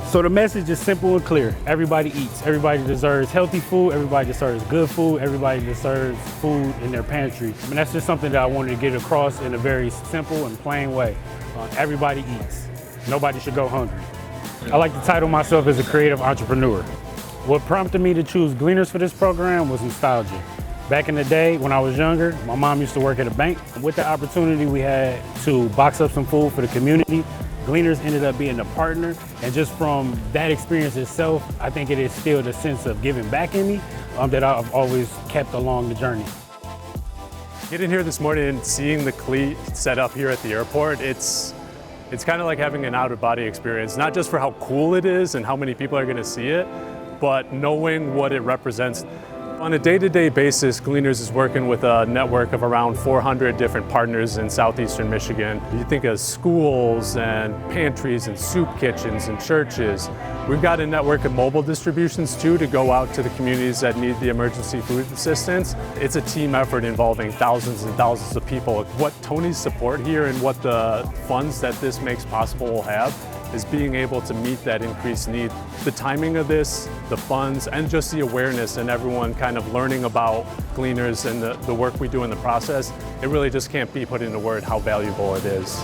So the message is simple and clear. Everybody eats. Everybody deserves healthy food. Everybody deserves good food. Everybody deserves food in their pantry. And that's just something that I wanted to get across in a very simple and plain way. Everybody eats. Nobody should go hungry. I like to title myself as a creative entrepreneur. What prompted me to choose Gleaners for this program was nostalgia. Back in the day, when I was younger, my mom used to work at a bank. With the opportunity we had to box up some food for the community, Gleaners ended up being a partner. And just from that experience itself, I think it instilled a sense of giving back in me that I've always kept along the journey. Getting here this morning and seeing the Cleat set up here at the airport, it's kind of like having an out-of-body experience, not just for how cool it is and how many people are going to see it, but knowing what it represents. On a day-to-day basis, Gleaners is working with a network of around 400 different partners in southeastern Michigan. You think of schools and pantries and soup kitchens and churches. We've got a network of mobile distributions too to go out to the communities that need the emergency food assistance. It's a team effort involving thousands and thousands of people. What Tony's support here and what the funds that this makes possible will have is being able to meet that increased need. The timing of this, the funds, and just the awareness and everyone kind of learning about Gleaners and the work we do in the process, it really just can't be put into word how valuable it is.